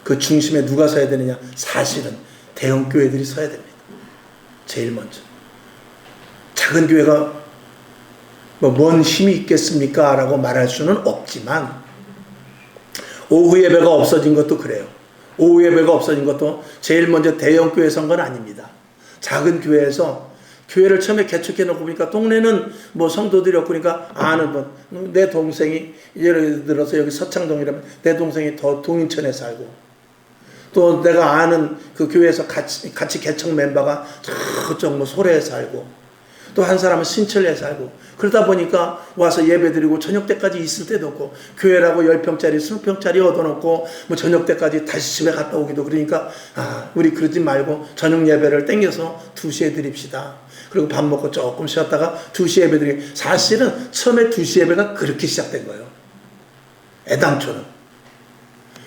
그 중심에 누가 서야 되느냐? 사실은 대형 교회들이 서야 됩니다. 제일 먼저. 작은 교회가 뭔 힘이 있겠습니까? 라고 말할 수는 없지만, 오후 예배가 없어진 것도 그래요. 오후 예배가 없어진 것도 제일 먼저 대형 교회 선 건 아닙니다. 작은 교회에서, 교회를 처음에 개척해 놓고 보니까 동네는 뭐 성도들이 없고 그러니까 아는 분, 내 동생이, 예를 들어서 여기 서창동이라면 내 동생이 더 동인천에 살고, 또 내가 아는 그 교회에서 같이 개척 멤버가 저쪽 뭐 소래에 살고, 또 한 사람은 신천리에 살고, 그러다 보니까 와서 예배 드리고 저녁 때까지 있을 때도 없고, 교회라고 10평짜리 20평짜리 얻어놓고 뭐 저녁 때까지 다시 집에 갔다 오기도, 그러니까 우리 그러지 말고 저녁 예배를 땡겨서 2시에 드립시다. 그리고 밥 먹고 조금 쉬었다가 2시 예배 드리고, 사실은 처음에 2시 예배가 그렇게 시작된 거예요. 애당초는.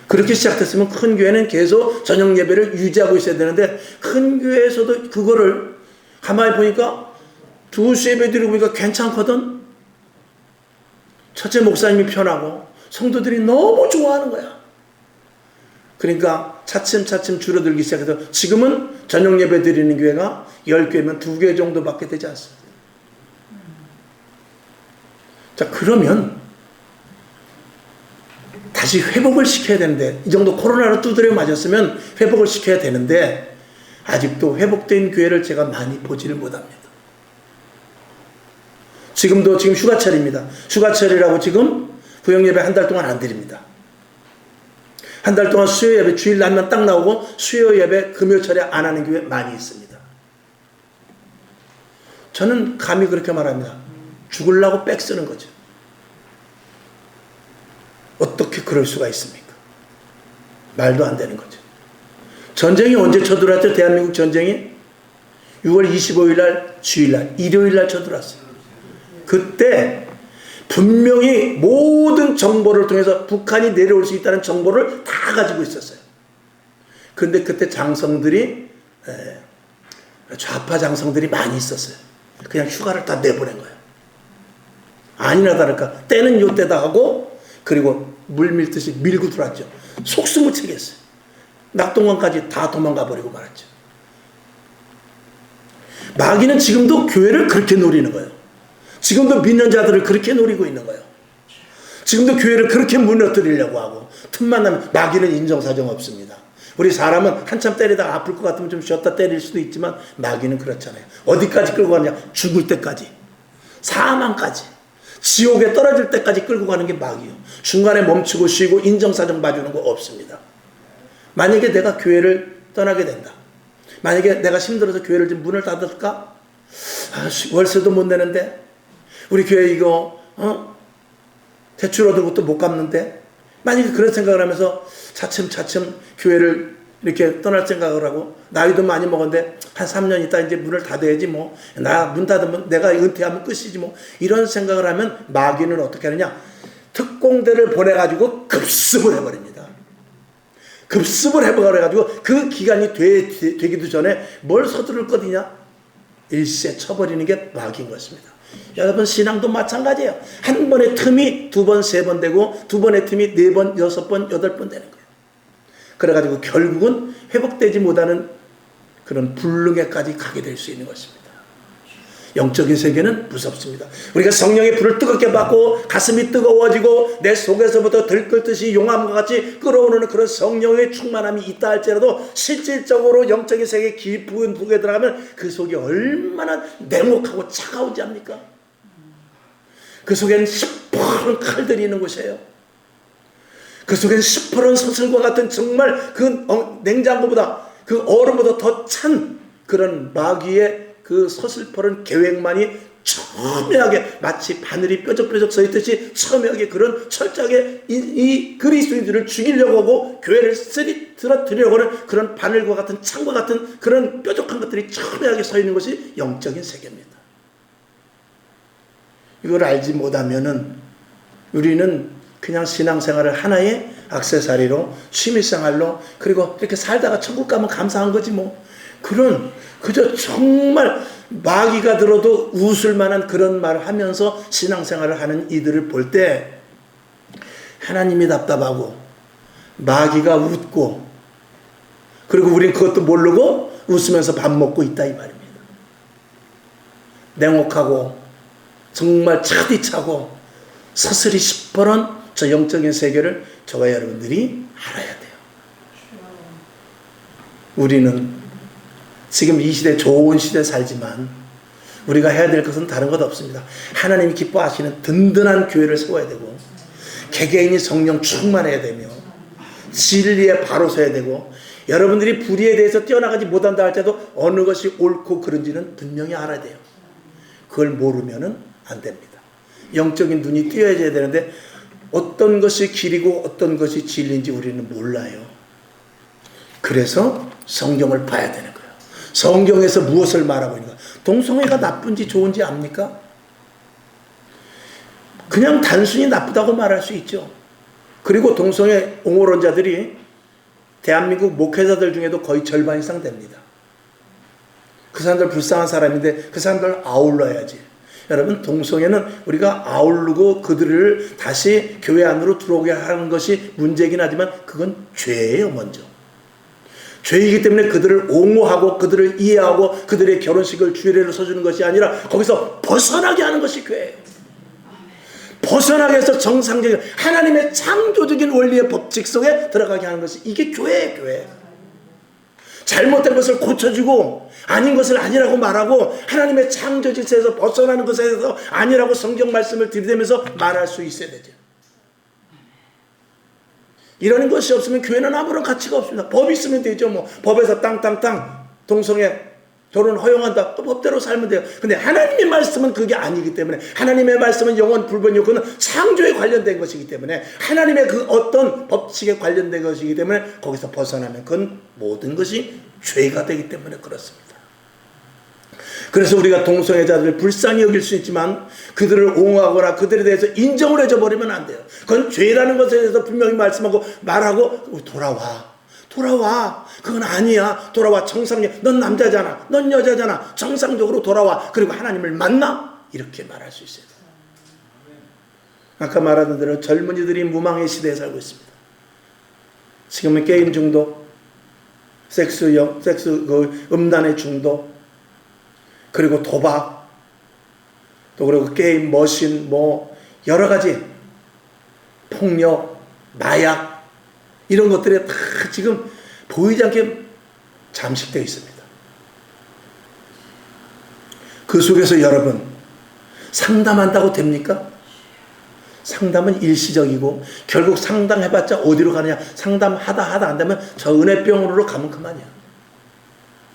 그렇게 시작됐으면 큰 교회는 계속 저녁 예배를 유지하고 있어야 되는데, 큰 교회에서도 그거를 가만히 보니까 2시 예배 드리고 보니까 괜찮거든. 첫째 목사님이 편하고 성도들이 너무 좋아하는 거야. 그러니까 차츰차츰 줄어들기 시작해서 지금은 저녁 예배 드리는 교회가 10교회면 2교회 정도밖에 되지 않습니다. 자, 그러면 다시 회복을 시켜야 되는데, 이 정도 코로나로 두드려 맞았으면 회복을 시켜야 되는데, 아직도 회복된 교회를 제가 많이 보지를 못합니다. 지금 휴가철입니다. 휴가철이라고 지금 구역예배 한 달 동안 안 드립니다. 한 달 동안 수요 예배 주일 날만 딱 나오고, 수요 예배 금요철에 안 하는 교회 많이 있습니다. 저는 감히 그렇게 말합니다. 죽으려고 백 쓰는 거죠. 어떻게 그럴 수가 있습니까? 말도 안 되는 거죠. 전쟁이 언제 쳐들어왔죠? 대한민국 전쟁이 6월 25일 날 주일날 일요일 날 쳐들어왔어요. 그때 분명히 모든 정보를 통해서 북한이 내려올 수 있다는 정보를 다 가지고 있었어요. 그런데 그때 장성들이, 좌파 장성들이 많이 있었어요. 그냥 휴가를 다 내보낸 거예요. 아니나 다를까 때는 요때다 하고, 그리고 물 밀듯이 밀고 들어왔죠. 속수무책이었어요. 낙동강까지 다 도망가 버리고 말았죠. 마귀는 지금도 교회를 그렇게 노리는 거예요. 지금도 믿는 자들을 그렇게 노리고 있는 거예요. 지금도 교회를 그렇게 무너뜨리려고 하고, 틈만 나면. 마귀는 인정사정 없습니다. 우리 사람은 한참 때리다가 아플 것 같으면 좀 쉬었다 때릴 수도 있지만, 마귀는 그렇잖아요. 어디까지 끌고 가느냐? 죽을 때까지, 사망까지, 지옥에 떨어질 때까지 끌고 가는 게 마귀예요. 중간에 멈추고 쉬고 인정사정 봐주는 거 없습니다. 만약에 내가 교회를 떠나게 된다. 만약에 내가 힘들어서 교회를 좀 문을 닫을까? 월세도 못 내는데, 우리 교회 이거 대출 얻은 것도 못 갚는데, 만약에 그런 생각을 하면서 차츰차츰 교회를 이렇게 떠날 생각을 하고, 나이도 많이 먹었는데 한 3년 있다 이제 문을 닫아야지 뭐, 나 문 닫으면 내가 은퇴하면 끝이지 뭐, 이런 생각을 하면 마귀는 어떻게 하느냐? 특공대를 보내가지고 급습을 해버립니다. 급습을 해버려가지고 그 기간이 되기도 전에 뭘 서두를 거리냐? 일시에 쳐버리는 게 마귀인 것입니다. 여러분, 신앙도 마찬가지예요. 한 번의 틈이 2번, 3번 되고, 2번의 틈이 4번, 6번, 8번 되는 거예요. 그래가지고 결국은 회복되지 못하는 그런 불능에까지 가게 될 수 있는 것입니다. 영적인 세계는 무섭습니다. 우리가 성령의 불을 뜨겁게 받고 가슴이 뜨거워지고 내 속에서부터 들끓듯이 용암과 같이 끓어오르는 그런 성령의 충만함이 있다 할지라도, 실질적으로 영적인 세계 깊은 북에 들어가면 그 속이 얼마나 냉혹하고 차가운지 압니까? 그 속에는 시퍼런 칼들이 있는 곳이에요. 그 속엔 시퍼런 서슬과 같은, 정말 그 냉장고보다, 그 얼음보다 더 찬 그런 마귀의 그 서슬퍼런 계획만이 첨예하게, 마치 바늘이 뾰족뾰족 서 있듯이 첨예하게, 그런 철저하게 이 그리스도인들을 죽이려고 하고 교회를 쓰러뜨리려고 하는 그런 바늘과 같은, 창과 같은 그런 뾰족한 것들이 첨예하게 서 있는 것이 영적인 세계입니다. 이걸 알지 못하면은 우리는 그냥 신앙생활을 하나의 액세서리로, 취미생활로, 그리고 이렇게 살다가 천국 가면 감사한 거지 뭐, 그런, 그저 정말 마귀가 들어도 웃을 만한 그런 말을 하면서 신앙생활을 하는 이들을 볼 때 하나님이 답답하고 마귀가 웃고, 그리고 우린 그것도 모르고 웃으면서 밥 먹고 있다 이 말입니다. 냉혹하고 정말 차디차고 서슬이 시퍼런 저 영적인 세계를 저와 여러분들이 알아야 돼요. 우리는 지금 이 시대, 좋은 시대 살지만 우리가 해야 될 것은 다른 것 없습니다. 하나님이 기뻐하시는 든든한 교회를 세워야 되고, 개개인이 성령 충만해야 되며, 진리에 바로 서야 되고, 여러분들이 불의에 대해서 뛰어나가지 못한다 할 때도 어느 것이 옳고 그른지는 분명히 알아야 돼요. 그걸 모르면은 안 됩니다. 영적인 눈이 띄어져야 되는데, 어떤 것이 길이고 어떤 것이 진리인지 우리는 몰라요. 그래서 성경을 봐야 되는 거예요. 성경에서 무엇을 말하고 있는가? 동성애가 나쁜지 좋은지 압니까? 그냥 단순히 나쁘다고 말할 수 있죠. 그리고 동성애 옹호론자들이 대한민국 목회자들 중에도 거의 절반 이상 됩니다. 그 사람들 불쌍한 사람인데 그 사람들 아울러야지. 여러분, 동성애는 우리가 아우르고 그들을 다시 교회 안으로 들어오게 하는 것이 문제이긴 하지만 그건 죄예요. 먼저 죄이기 때문에 그들을 옹호하고 그들을 이해하고 그들의 결혼식을 주례로 서주는 것이 아니라 거기서 벗어나게 하는 것이 교회예요. 벗어나게 해서 정상적인 하나님의 창조적인 원리의 법칙 속에 들어가게 하는 것이 이게 교회예요. 교회. 잘못된 것을 고쳐주고 아닌 것을 아니라고 말하고 하나님의 창조 질서에서 벗어나는 것에 대해서 아니라고 성경 말씀을 들이대면서 말할 수 있어야 되죠. 이런 것이 없으면 교회는 아무런 가치가 없습니다. 법이 있으면 되죠. 뭐 법에서 땅땅땅 동성애 결혼 허용한다. 또 법대로 살면 돼요. 근데 하나님의 말씀은 그게 아니기 때문에 하나님의 말씀은 영원 불변이고 그는 창조에 관련된 것이기 때문에 하나님의 그 어떤 법칙에 관련된 것이기 때문에 거기서 벗어나면 그건 모든 것이 죄가 되기 때문에 그렇습니다. 그래서 우리가 동성애자들을 불쌍히 여길 수 있지만 그들을 옹호하거나 그들에 대해서 인정을 해줘버리면 안 돼요. 그건 죄라는 것에 대해서 분명히 말씀하고 말하고 돌아와. 그건 아니야. 돌아와. 정상적. 넌 남자잖아. 넌 여자잖아. 정상적으로 돌아와. 그리고 하나님을 만나. 이렇게 말할 수 있어요. 아까 말한 대로 젊은이들이 무망의 시대에 살고 있습니다. 지금은 게임 중독, 음란의 중독, 그리고 도박, 또 그리고 게임, 머신, 뭐 여러 가지 폭력, 마약 이런 것들이 다 지금 보이지 않게 잠식되어 있습니다. 그 속에서 여러분 상담한다고 됩니까? 상담은 일시적이고 결국 상담해봤자 어디로 가느냐. 상담하다 안 되면 저 은혜병원으로 가면 그만이야.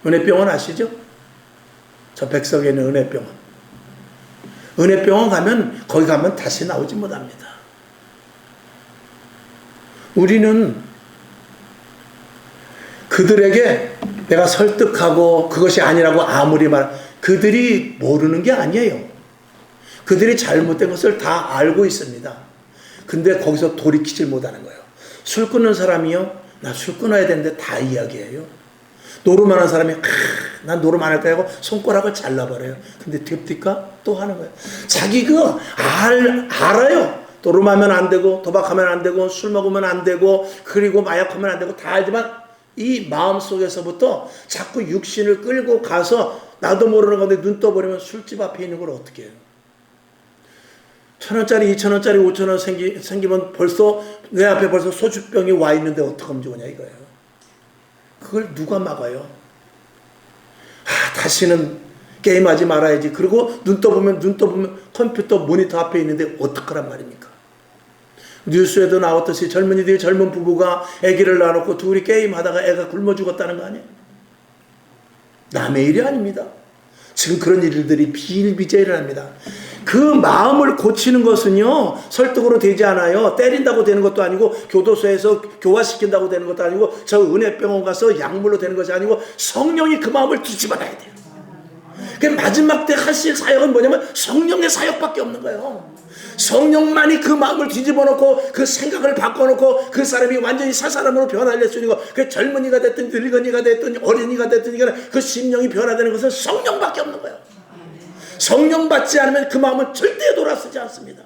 은혜병원 아시죠? 저 백석에 있는 은혜병원. 은혜병원 가면 거기 가면 다시 나오지 못합니다. 우리는 그들에게 내가 설득하고 그것이 아니라고 아무리 그들이 모르는 게 아니에요. 그들이 잘못된 것을 다 알고 있습니다. 근데 거기서 돌이키질 못하는 거예요. 술 끊는 사람이요, 나 술 끊어야 되는데 다 이야기해요. 노름하는 사람이 난 노름 안 할 거야 하고 손가락을 잘라버려요. 근데 됩니까? 또 하는 거예요. 자기 알아요. 노름하면 안 되고 도박하면 안 되고 술 먹으면 안 되고 그리고 마약하면 안 되고 다 알지만 이 마음속에서부터 자꾸 육신을 끌고 가서 나도 모르는 건데 눈 떠버리면 술집 앞에 있는 걸 어떻게 해요? 1,000원짜리 2,000원짜리 5,000원 생기면 벌써 내 앞에 벌써 소주병이 와 있는데 어떡하면 좋으냐 이거예요. 그걸 누가 막아요? 다시는 게임하지 말아야지. 그리고 눈 떠보면 컴퓨터 모니터 앞에 있는데 어떡하란 말입니까? 뉴스에도 나왔듯이 젊은이들이 젊은 부부가 아기를 낳아놓고 둘이 게임하다가 애가 굶어 죽었다는 거 아니에요? 남의 일이 아닙니다. 지금 그런 일들이 비일비재를 합니다. 그 마음을 고치는 것은요 설득으로 되지 않아요. 때린다고 되는 것도 아니고 교도소에서 교화시킨다고 되는 것도 아니고 저 은혜병원 가서 약물로 되는 것이 아니고 성령이 그 마음을 뒤집어놔야 돼요. 그 마지막 때 하실 사역은 뭐냐면 성령의 사역밖에 없는 거예요. 성령만이 그 마음을 뒤집어 놓고 그 생각을 바꿔놓고 그 사람이 완전히 새 사람으로 변화할 수 있는 거. 그 젊은이가 됐든 늙은이가 됐든 어린이가 됐든 그 심령이 변화되는 것은 성령밖에 없는 거예요. 성령 받지 않으면 그 마음은 절대 돌아서지 않습니다.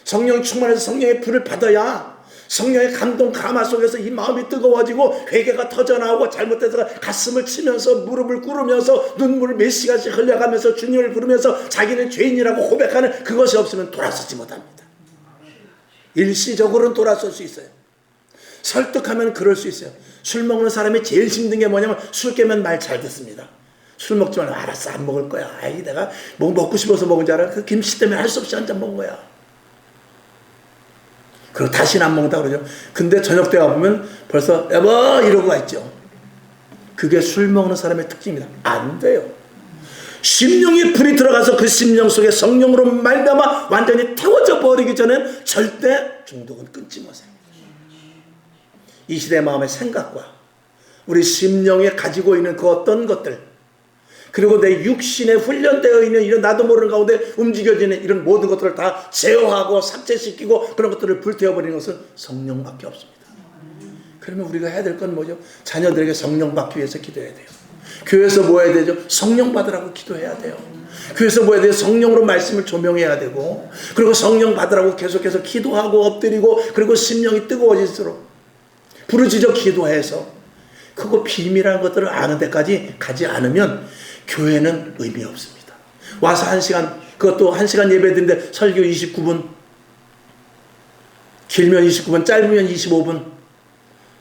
성령 충만해서 성령의 불을 받아야 성령의 감동 감화 속에서 이 마음이 뜨거워지고 회개가 터져나오고 잘못돼서 가슴을 치면서 무릎을 꿇으면서 눈물을 몇 시간씩 흘려가면서 주님을 부르면서 자기는 죄인이라고 고백하는 그것이 없으면 돌아서지 못합니다. 일시적으로는 돌아설 수 있어요. 설득하면 그럴 수 있어요. 술 먹는 사람이 제일 힘든 게 뭐냐면 술 깨면 말 잘 듣습니다. 술 먹지 말고 알았어 안 먹을 거야. 아이 내가 뭐 먹고 싶어서 먹은 줄 알아. 그 김치 때문에 할 수 없이 한 잔 먹은 거야. 그리고 다시는 안 먹는다 그러죠. 근데 저녁 때 와보면 벌써 여보 이러고 가 있죠. 그게 술 먹는 사람의 특징입니다. 안 돼요. 심령이 불이 들어가서 그 심령 속에 성령으로 말미암아 완전히 태워져 버리기 전엔 절대 중독은 끊지 마세요. 이 시대의 마음의 생각과 우리 심령에 가지고 있는 그 어떤 것들 그리고 내 육신에 훈련되어 있는 이런 나도 모르는 가운데 움직여지는 이런 모든 것들을 다 제어하고 삭제시키고 그런 것들을 불태워버리는 것은 성령밖에 없습니다. 그러면 우리가 해야 될 건 뭐죠? 자녀들에게 성령 받기 위해서 기도해야 돼요. 교회에서 뭐 해야 되죠? 성령 받으라고 기도해야 돼요. 교회에서 뭐 해야 돼요? 성령으로 말씀을 조명해야 되고, 그리고 성령 받으라고 계속해서 기도하고 엎드리고, 그리고 심령이 뜨거워질수록 부르짖어 기도해서 그거 비밀한 것들을 아는 데까지 가지 않으면 교회는 의미 없습니다. 와서 1시간, 그것도 1시간 예배 드리는데 설교 29분, 길면 29분, 짧으면 25분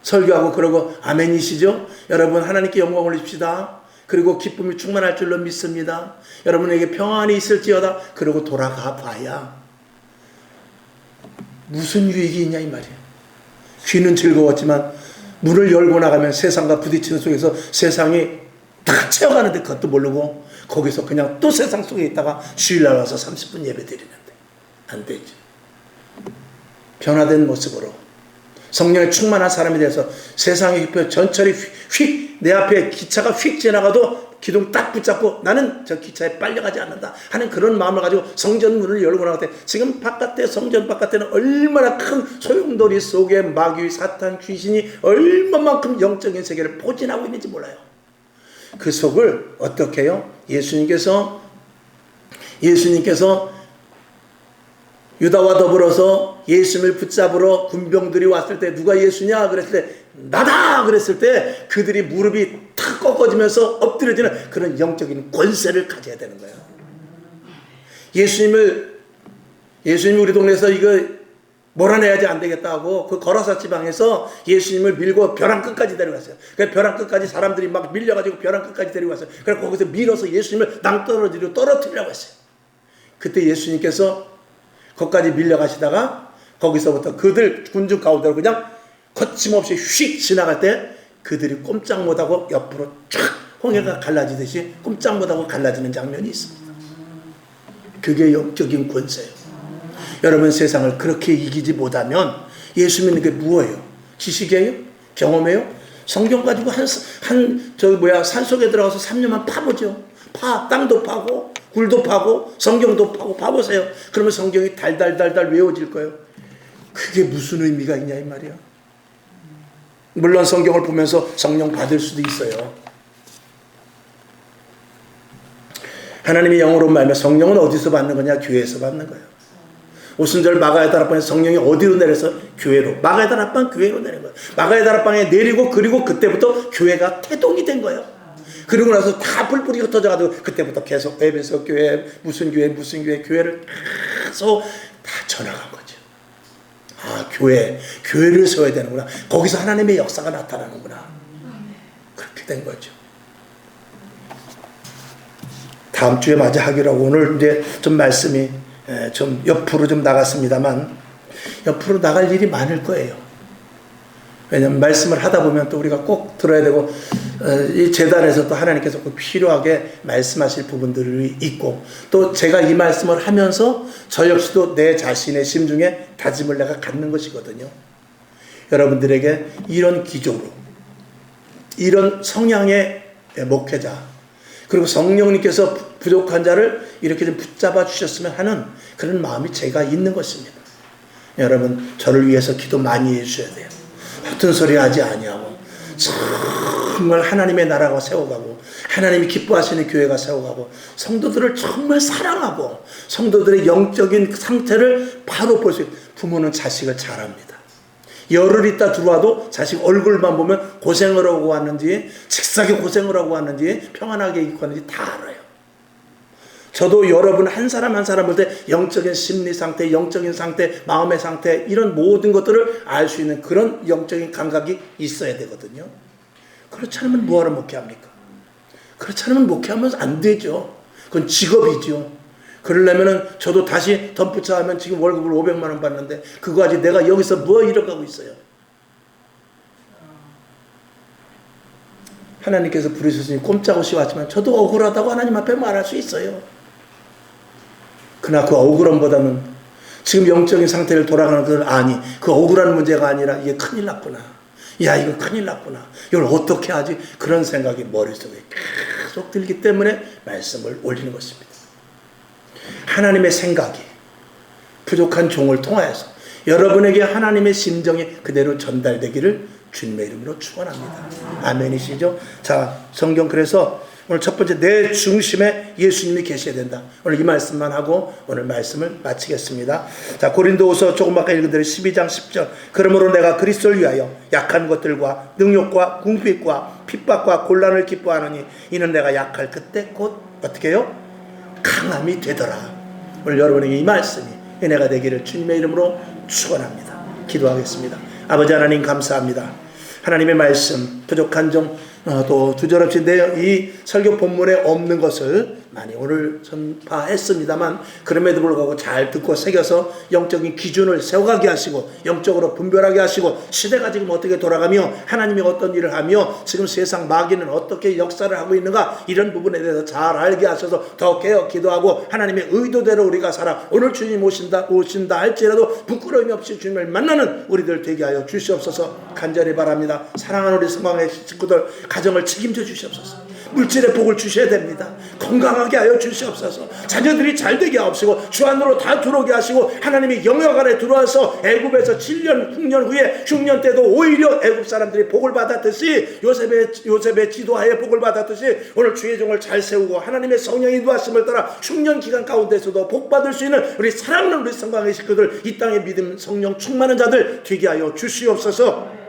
설교하고 그러고 아멘이시죠? 여러분 하나님께 영광 올립시다. 그리고 기쁨이 충만할 줄로 믿습니다. 여러분에게 평안이 있을지어다. 그러고 돌아가 봐야 무슨 유익이 있냐 이 말이에요. 귀는 즐거웠지만 문을 열고 나가면 세상과 부딪히는 속에서 세상이 다 채워가는데 그것도 모르고 거기서 그냥 또 세상 속에 있다가 주일날 와서 30분 예배 드리는데 안 되지. 변화된 모습으로 성령에 충만한 사람이 돼서 세상의 휘표 전철이 휙 내 앞에 기차가 휙 지나가도 기둥 딱 붙잡고 나는 저 기차에 빨려가지 않는다 하는 그런 마음을 가지고 성전 문을 열고 나갈 때 지금 바깥에 성전 바깥에는 얼마나 큰 소용돌이 속에 마귀 사탄 귀신이 얼마만큼 영적인 세계를 포진하고 있는지 몰라요. 그 속을 어떻게 해요? 예수님께서 유다와 더불어서 예수님을 붙잡으러 군병들이 왔을 때 누가 예수냐 그랬을 때 나다 그랬을 때 그들이 무릎이 탁 꺾어지면서 엎드려지는 그런 영적인 권세를 가져야 되는 거예요. 예수님이 우리 동네에서 이거 몰아내야지 안 되겠다 하고 그 거라사 지방에서 예수님을 밀고 벼랑 끝까지 데려갔어요. 그 벼랑 끝까지 사람들이 막 밀려가지고 벼랑 끝까지 데려갔어요. 그래서 거기서 밀어서 예수님을 낭떠러지로 떨어뜨리려고 했어요. 그때 예수님께서 거기까지 밀려가시다가 거기서부터 그들 군중 가운데로 그냥 거침없이 휙 지나갈 때 그들이 꼼짝 못하고 옆으로 쫙 홍해가 갈라지듯이 꼼짝 못하고 갈라지는 장면이 있습니다. 그게 영적인 권세예요. 여러분 세상을 그렇게 이기지 못하면 예수 믿는 게 뭐예요? 지식이에요? 경험이에요? 성경 가지고 산속에 들어가서 3년만 파보죠. 땅도 파고 굴도 파고 성경도 파고 파보세요. 그러면 성경이 달달달달 외워질 거예요. 그게 무슨 의미가 있냐 이 말이야. 물론 성경을 보면서 성령 받을 수도 있어요. 하나님의 영으로 말하면 성령은 어디서 받는 거냐? 교회에서 받는 거예요. 오순절 마가의 다락방에 성령이 어디로 내려서? 교회로. 마가의 다락방 교회로 내린 거예요. 마가의 다락방에 내리고 그리고 그때부터 교회가 태동이 된 거예요. 그리고 나서 다 뿔뿔이 흩어져가지고 그때부터 계속 에베소 교회 무슨 교회를 계속 다 전화간 거죠. 아, 교회를 세워야 되는구나. 거기서 하나님의 역사가 나타나는구나. 그렇게 된 거죠. 다음 주에 마저 하기로 하고 오늘 이제 좀 말씀이 좀 옆으로 좀 나갔습니다만 옆으로 나갈 일이 많을 거예요. 왜냐하면 말씀을 하다 보면 또 우리가 꼭 들어야 되고 이 재단에서 또 하나님께서 꼭 필요하게 말씀하실 부분들이 있고 또 제가 이 말씀을 하면서 저 역시도 내 자신의 심중에 다짐을 내가 갖는 것이거든요. 여러분들에게 이런 기조로 이런 성향의 목회자 그리고 성령님께서 부족한 자를 이렇게 좀 붙잡아 주셨으면 하는 그런 마음이 제가 있는 것입니다. 여러분 저를 위해서 기도 많이 해주셔야 돼요. 허튼 소리 하지 아니하고 정말 하나님의 나라가 세워가고 하나님이 기뻐하시는 교회가 세워가고 성도들을 정말 사랑하고 성도들의 영적인 상태를 바로 볼 수 있고 부모는 자식을 잘합니다. 열흘 있다 들어와도 자식 얼굴만 보면 고생을 하고 왔는지 직사게 고생을 하고 왔는지 평안하게 있고 왔는지 다 알아요. 저도 여러분 한 사람 한 사람 볼 때 영적인 심리 상태, 영적인 상태, 마음의 상태 이런 모든 것들을 알 수 있는 그런 영적인 감각이 있어야 되거든요. 그렇지 않으면 뭐하러 목회합니까? 그렇지 않으면 목회하면 안 되죠. 그건 직업이죠. 그러려면은 저도 다시 덤프차 하면 지금 월급을 500만 원 받는데 그거 가지고 내가 여기서 뭐 이뤄가고 있어요. 하나님께서 부르셨으니 꼼짝없이 왔지만 저도 억울하다고 하나님 앞에 말할 수 있어요. 그러나 그 억울함보다는 지금 영적인 상태를 돌아가는 걸 아니 그 억울한 문제가 아니라 이게 큰일 났구나. 야 이거 큰일 났구나. 이걸 어떻게 하지? 그런 생각이 머릿속에 계속 들기 때문에 말씀을 올리는 것입니다. 하나님의 생각이 부족한 종을 통하여서 여러분에게 하나님의 심정이 그대로 전달되기를 주님의 이름으로 축원합니다. 아멘이시죠? 자, 성경 그래서 오늘 첫 번째 내 중심에 예수님이 계셔야 된다. 오늘 이 말씀만 하고 오늘 말씀을 마치겠습니다. 자, 고린도후서 조금 아까 읽은 대로 12장 10절. 그러므로 내가 그리스도를 위하여 약한 것들과 능욕과 궁핍과 핍박과 곤란을 기뻐하느니 이는 내가 약할 그때 곧 어떻게 해요? 강함이 되더라. 오늘 여러분에게 이 말씀이 은혜가 되기를 주님의 이름으로 축원합니다. 기도하겠습니다. 아버지 하나님 감사합니다. 하나님의 말씀 부족한 점 또 두절없이 이 설교 본문에 없는 것을 많이 오늘 전파했습니다만 그럼에도 불구하고 잘 듣고 새겨서 영적인 기준을 세워가게 하시고 영적으로 분별하게 하시고 시대가 지금 어떻게 돌아가며 하나님이 어떤 일을 하며 지금 세상 마귀는 어떻게 역사를 하고 있는가 이런 부분에 대해서 잘 알게 하셔서 더 깨어 기도하고 하나님의 의도대로 우리가 살아 오늘 주님 오신다 할지라도 부끄러움이 없이 주님을 만나는 우리들 되게 하여 주시옵소서 간절히 바랍니다. 사랑하는 우리 성광의 식구들 가정을 책임져 주시옵소서. 물질의 복을 주셔야 됩니다. 건강하게 하여 주시옵소서. 자녀들이 잘되게 하옵시고 주 안으로 다 들어오게 하시고 하나님이 영역 안에 들어와서 애굽에서 7년 흉년 후에 흉년 때도 오히려 애굽 사람들이 복을 받았듯이 요셉의 지도하에 복을 받았듯이 오늘 주의 종을 잘 세우고 하나님의 성령의 인도하심을 따라 흉년 기간 가운데서도 복 받을 수 있는 우리 사랑하는 우리 성광의 식구들 이 땅의 믿음 성령 충만한 자들 되게 하여 주시옵소서.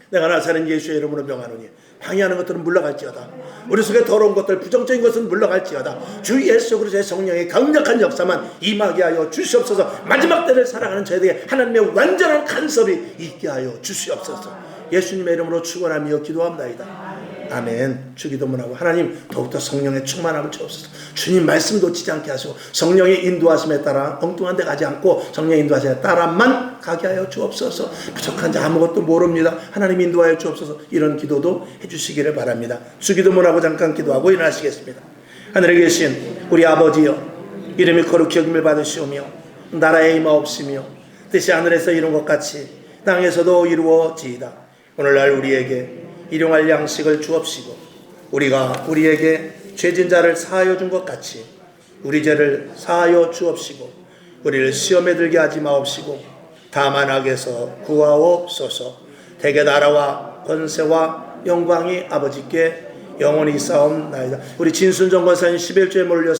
내가 나사는 예수의 이름으로 명하노니 방해하는 것들은 물러갈지어다. 우리 속에 더러운 것들 부정적인 것은 물러갈지어다. 주 예수 그리스도의 성령의 강력한 역사만 임하게 하여 주시옵소서. 마지막 때를 살아가는 저희에게 하나님의 완전한 간섭이 있게 하여 주시옵소서. 예수님의 이름으로 축원하며 기도합나이다. 아멘. 주기도문하고 하나님 더욱더 성령의 충만함을 주옵소서. 주님 말씀 놓치지 않게 하시고 성령의 인도하심에 따라 엉뚱한 데 가지 않고 성령의 인도하심에 따라만 가게 하여 주옵소서. 부족한 자 아무것도 모릅니다. 하나님 인도하여 주옵소서. 이런 기도도 해주시기를 바랍니다. 주기도문하고 잠깐 기도하고 일어나시겠습니다. 하늘에 계신 우리 아버지여 이름이 거룩히 여김을 받으시오며 나라에 임하옵시며 뜻이 하늘에서 이룬 것 같이 땅에서도 이루어지이다. 오늘날 우리에게 일용할 양식을 주옵시고 우리가 우리에게 죄진 자를 사하여 준 것 같이 우리 죄를 사하여 주옵시고 우리를 시험에 들게 하지 마옵시고 다만 악에서 구하옵소서. 대개 나라와 권세와 영광이 아버지께 영원히 싸움나이다. 우리 진순정 권사님 11조에 몰려